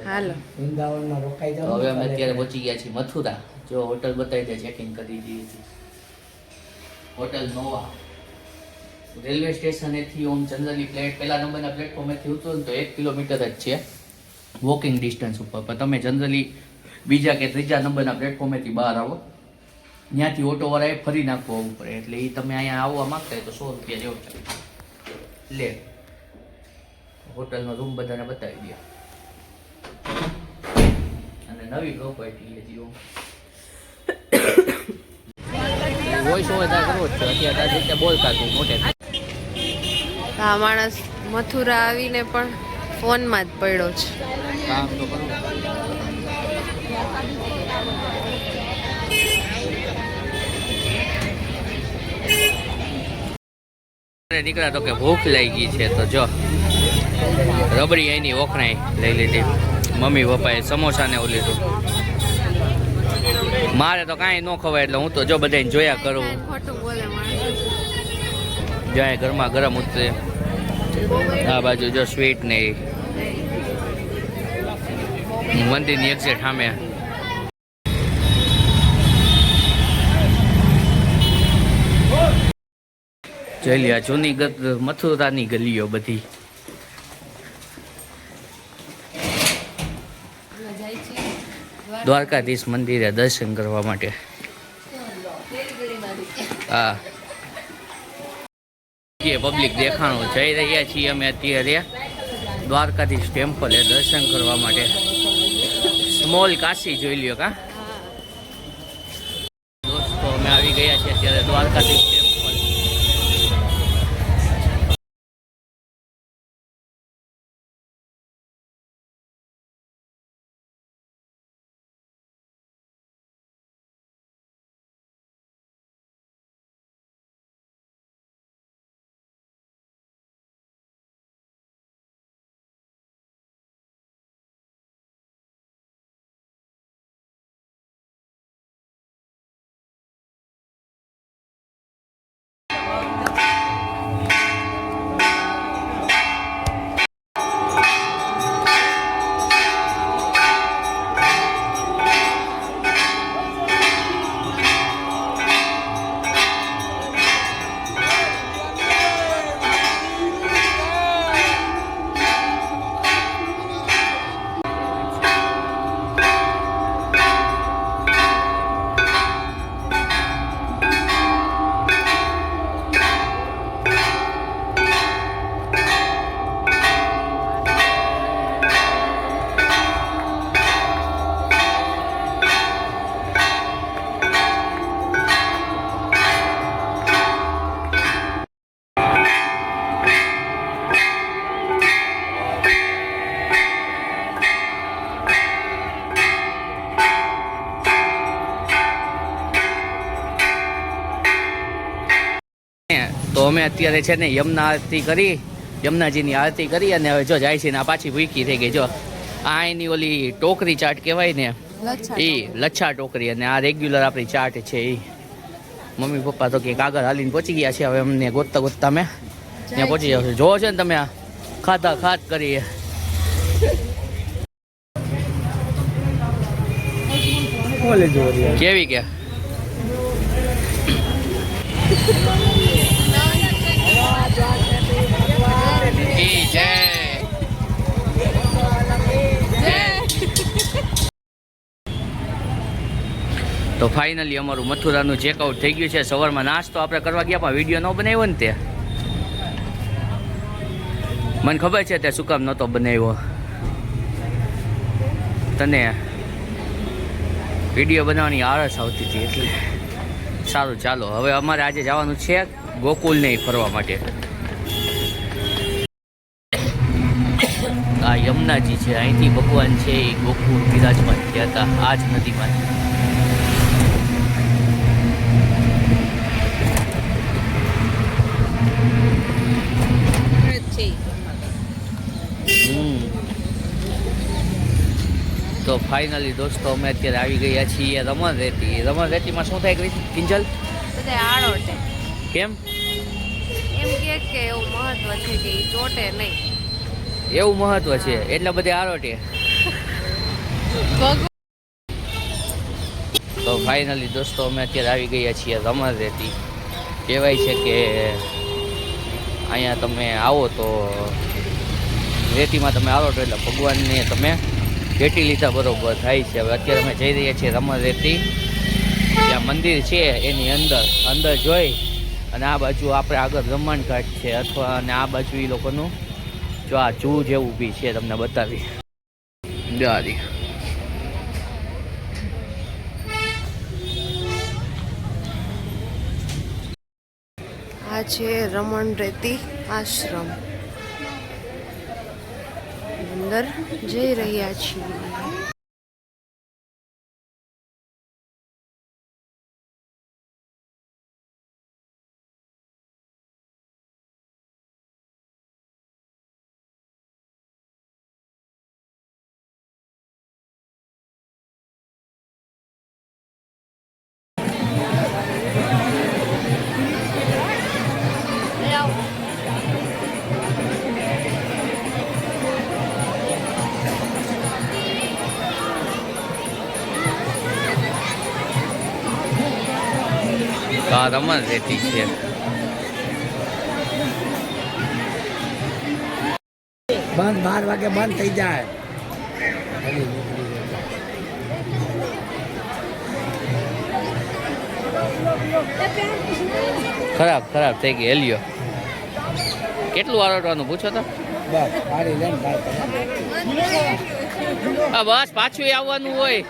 હાલો વૃંદાવનમાં રોકાઈ જાવ. હવે અમે અત્યારે પહોંચી ગયા છીએ મથુરા. જો હોટલ બતાવી દે, ચેકિંગ કરી દીધી. Hotel Nova. રેલવે સ્ટેશનેથી ઓમ જનરલી પહેલા નંબરના પ્લેટફોર્મેથી ઉતરો ને તો 1 કિલોમીટર જ છે વોકિંગ ડિસ્ટન્સ ઉપર. પણ તમે જનરલી બીજા કે ત્રીજા નંબરના પ્લેટફોર્મેથી બહાર આવો, ત્યાંથી ઓટોવાળાએ ફરી નાખવું આવવું પડે. એટલે એ તમે અહીંયા આવવા માગતા હોય તો 100 રૂપિયા જેવું છે. લે હોટલનો રૂમ બધાને બતાવી દે. અને નવી પ્રોપર્ટી છે જીઓ. વોઇસ ઓવર તા કરવો જ છે અત્યારે. આ રીતે બોલતા તું મોટે. આ માણસ મથુરા આવીને પણ ફોનમાં જ પડ્યો છે. કામ તો કરવું. નીકળ્યા તો કે ભૂખ લાગી છે તો જો રબડી એની ઓખણાઈ લઈ લીધી. મમ્મી પપ્પાએ સમોસા ને એવું લીધું. મારે તો કાંઈ ન ખવાય એટલે હું તો જો બધાને જોયા કરું. ખોટું બોલે માણસ. જાય ઘરમાં ગરમ ઉતરે. આ બાજુ જો સ્વીટ ને મંદિરની એક્ઝેક્ટ સામે. જોઈ લ્યા જૂની મથુરાની ગલીઓ બધી. દ્વારકાધીશ મંદિરે દર્શન કરવા માટે. હા પબ્લિક દેખાણું જઈ રહ્યા છીએ અમે અત્યારે દ્વારકાધીશ ટેમ્પલે દર્શન કરવા માટે. સ્મોલ કાશી જોઈ લ્યો કા દોસ્તો. અમે આવી ગયા છીએ અત્યારે દ્વારકાધીશ ટેમ્પલ. તો અમે અત્યારે છે ને યમુનાજીની આરતી કરી અને હવે જો જાય છે ને આ પાછી ભૂખી થઈ ગઈ. જો આ એની ઓલી ટોકરી ચાટ કહેવાય ને એ લચ્છા ટોકરી, અને આ રેગ્યુલર આપણી ચાટ છે એ. મમ્મી પપ્પા તો કંઈક આગળ હાલીને પહોંચી ગયા છે. હવે અમને ગોતતા ગોતતા અમે ત્યાં પહોંચી જાવ. જોવો છે ને તમે આ ખાતા ખાત કરીએ. કેવી કે તો ફાઇનલી અમારું મથુરાનું ચેકઆઉટ થઈ ગયું છે. સવારમાં નાસ્તો આપણે કરવા ગયા પણ વિડીયો ન બનાવ્યો ને તે મને ખબર છે તે શું કામ નહોતો બનાવ્યો. તને વિડીયો બનાવવાની આળસ આવતી હતી એટલે. સારું ચાલો હવે અમારે આજે જવાનું છે ગોકુલને ફરવા માટે. આ યમુનાજી છે, અહીંથી ભગવાન છે એ ગોકુળ બિરાજમાન થયા હતા આ જ નદીમાં. તો ફાઇનલી દોસ્તો અમે અત્યારે આવી ગયા છીએ રમણરેતી. રમણરેતીમાં શું થાય કિંજલ? બધા આડો છે. કેમ? એમ કે એવું મહત્વ છે કે એ ચોટે નહીં. એવું મહત્વ છે એટલે બધે આરોટે. તો ફાઇનલી દોસ્તો અમે અત્યારે આવી ગયા છીએ રમણરેતી. કહેવાય છે કે અહીંયા તમે આવો તો રેતીમાં તમે આવો તો એટલે ભગવાનને તમે ભેટી લીધા બરોબર થાય છે. હવે અત્યારે અમે જઈ રહ્યા છીએ રમણરેતી, જ્યાં મંદિર છે એની અંદર જોઈ અને આ બાજુ આપણે આગળ રમણ ઘાટ છે અથવા અને આ બાજુ એ લોકોનું જો આ જૂ જેવું બી છે તમને બતાવી દારી. આ છે રમણરેતી આશ્રમ, અંદર જઈ રહ્યા છીએ. આ રમણરેતી છે. બંધ 12 વાગે બંધ થઈ જાય. ખરાબ થઈ ગઈ. હેલ્યો કેટલું આરોટવાનું પૂછો તો? બસ પાડી લે ને હા બસ પાછું આવવાનું હોય.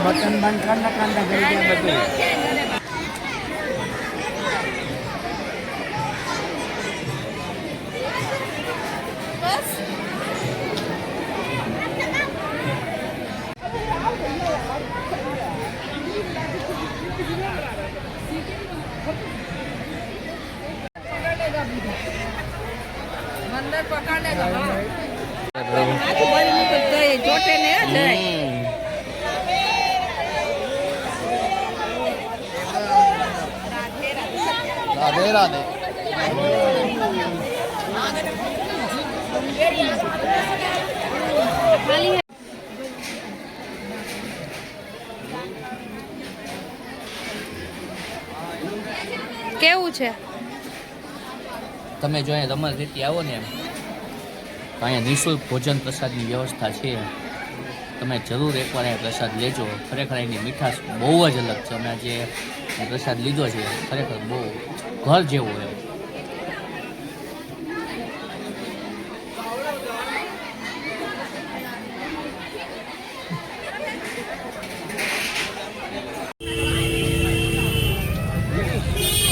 બટન બંધ કર ને કાંદા થઈ ગયા બધું. મંદર પકડે તો જોટે ને રાધે રાધે. કેવું છે? તમે જો અહીંયા રમણરેતી આવો ને તો અહીંયા નિઃશુલ્ક ભોજન પ્રસાદની વ્યવસ્થા છે. તમે જરૂર એકવાર અહીંયા પ્રસાદ લેજો. ખરેખર એની મીઠાશ બહુ જ અલગ છે. અમે આજે પ્રસાદ લીધો છે, ખરેખર બહુ ઘર જેવો એમ.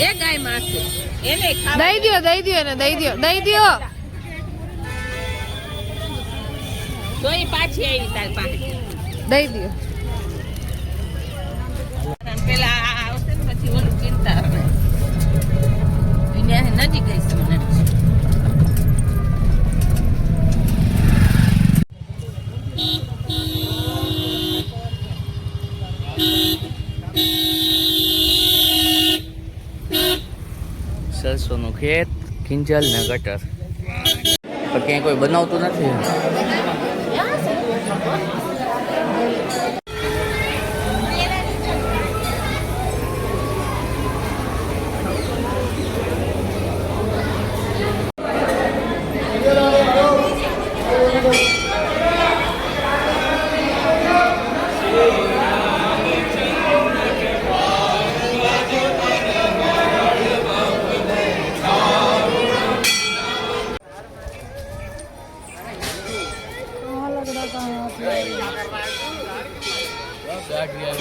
એ ગાય માસે એને દઈ દ્યો એને દઈ દ્યો. તો એ પાછી આવી તાર પાસે દઈ દ્યો. પેલા આવશે ને પછી ઓલું ચિંતા હવે એને નજીક ગઈ છે મને. સરસોનું ખેત, કિંજલ ને ગટર. પણ ક્યાંય કોઈ બનાવતું નથી.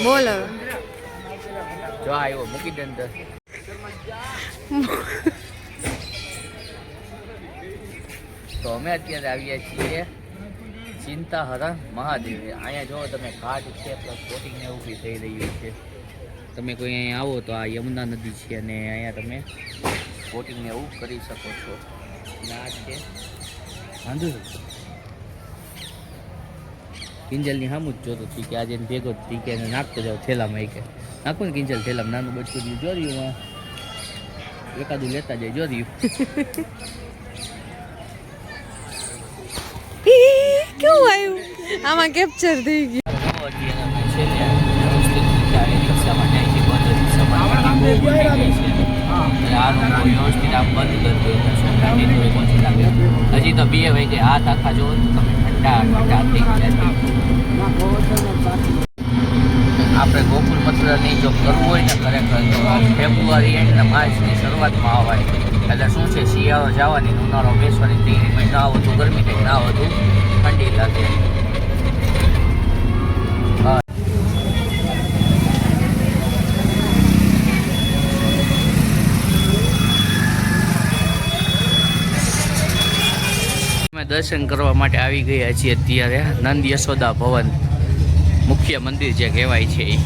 બોલ હવે. જો આવ્યો મૂકી દે અંદર. તો અમે અત્યારે આવ્યા છીએ ચિંતાહરણ મહાદેવ. અહીંયા જો તમે ઘાટ છે પ્લસ બોટિંગ ને ઊભી થઈ રહ્યું છે. તમે કોઈ અહીંયા આવો તો આ યમુના નદી છે અને અહીંયા તમે બોટિંગ ને એવું કરી શકો છો. અને આ છે વાંધો કિંજલની સામું જ જોતો હતી કે આજે એને ભેગો જ કે એને નાખતો જાવ થેલામાં. એ કે નાખો ને કિંજલ થેલામાં, નાનું બચકું જોર્યું એકાદું લેતા જાય જો રહ્યું. કેવું આવ્યું આમાં કેપ્ચર થઈ ગયું. હજી તો 2 વાગે હાથ આખા જો તમે ઠંડા થઈ ગયા. આપણે ગોકુલ મથુરાની જો કરવું હોય ને ખરેખર તો ફેબ્રુઆરી એન્ડ ને માર્ચની શરૂઆતમાં આવાય. એટલે શું છે શિયાળો જવાની ઉનાળો બેસવાની તૈયારીમાં ના વધુ ગરમી થાય ના વધુ ઠંડી લાગે. અમે દર્શન કરવા માટે આવી ગયા છીએ અત્યારે નંદ યશોદા ભવન મુખ્ય મંદિર જે કહેવાય છે એ.